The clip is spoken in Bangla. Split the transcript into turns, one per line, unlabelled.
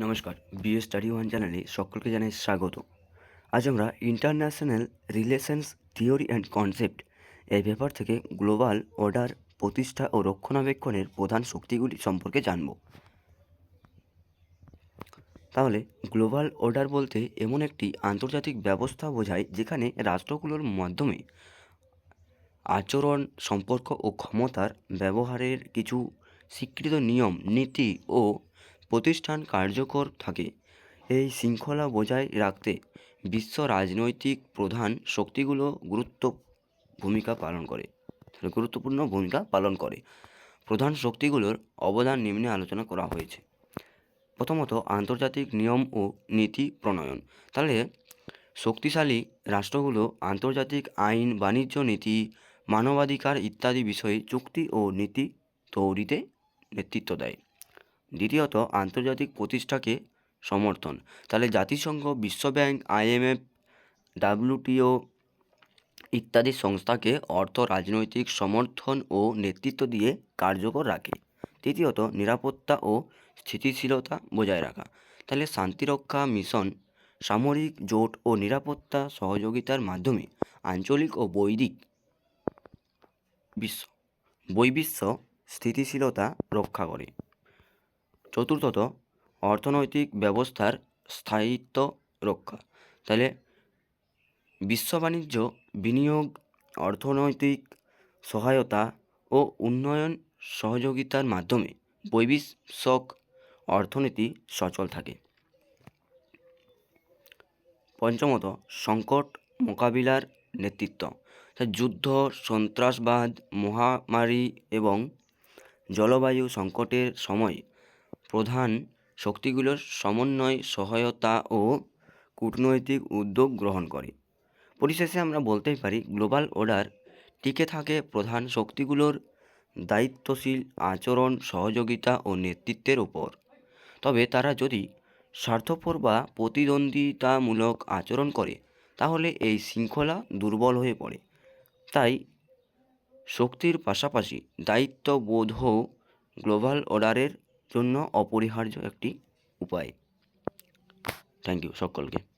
নমস্কার, বিএ স্টাডি ওয়ান চ্যানেলে সকলকে জানাই স্বাগত। আজ আমরা international relations theory and concept এই পেপার থেকে গ্লোবাল অর্ডার প্রতিষ্ঠা ও রক্ষণাবেক্ষণের প্রধান শক্তিগুলি সম্পর্কে জানব। তাহলে গ্লোবাল অর্ডার বলতে এমন একটি আন্তর্জাতিক ব্যবস্থা বোঝায় যেখানে রাষ্ট্রগুলোর মাধ্যমে আচরণ, সম্পর্ক ও ক্ষমতার ব্যবহারের কিছু স্বীকৃত নিয়ম, নীতি ও প্রতিষ্ঠান কার্যকর থাকে। এই শৃঙ্খলা বজায় রাখতে বিশ্ব রাজনৈতিক প্রধান শক্তিগুলো গুরুত্বপূর্ণ ভূমিকা পালন করে। প্রধান শক্তিগুলোর অবদান নিম্নে আলোচনা করা হয়েছে। প্রথমত, আন্তর্জাতিক নিয়ম ও নীতি প্রণয়ন। তাহলে শক্তিশালী রাষ্ট্রগুলো আন্তর্জাতিক আইন, বাণিজ্য নীতি, মানবাধিকার ইত্যাদি বিষয়ে চুক্তি ও নীতি তৈরিতে নেতৃত্ব দেয়। দ্বিতীয়ত, আন্তর্জাতিক প্রতিষ্ঠাকে সমর্থন। তাহলে জাতিসংঘ, বিশ্বব্যাংক, IMF, WTO ইত্যাদি সংস্থাকে অর্থ, রাজনৈতিক সমর্থন ও নেতৃত্ব দিয়ে কার্যকর রাখে। তৃতীয়ত, নিরাপত্তা ও স্থিতিশীলতা বজায় রাখা। তাহলে শান্তিরক্ষা মিশন, সামরিক জোট ও নিরাপত্তা সহযোগিতার মাধ্যমে আঞ্চলিক ও বৈশ্বিক স্থিতিশীলতা রক্ষা করে। চতুর্থত, অর্থনৈতিক ব্যবস্থার স্থায়িত্ব রক্ষা। তাহলে বিশ্ব বাণিজ্য, বিনিয়োগ, অর্থনৈতিক সহায়তা ও উন্নয়ন সহযোগিতার মাধ্যমে বৈশ্বিক অর্থনীতি সচল থাকে। পঞ্চমত, সংকট মোকাবিলার নেতৃত্ব। যুদ্ধ, সন্ত্রাসবাদ, মহামারী এবং জলবায়ু সংকটের সময় প্রধান শক্তিগুলোর সমন্বয়, সহায়তা ও কূটনৈতিক উদ্যোগ গ্রহণ করে। পরিশেষে আমরা বলতেই পারি গ্লোবাল অর্ডার টিকে থাকে প্রধান শক্তিগুলোর দায়িত্বশীল আচরণ, সহযোগিতা ও নেতৃত্বের উপর। তবে তারা যদি স্বার্থপর বা প্রতিদ্বন্দ্বিতামূলক আচরণ করে তাহলে এই শৃঙ্খলা দুর্বল হয়ে পড়ে। তাই শক্তির পাশাপাশি দায়িত্ববোধও গ্লোবাল অর্ডারের জন্য অপরিহার্য একটি উপায়। থ্যাংক ইউ সকলকে।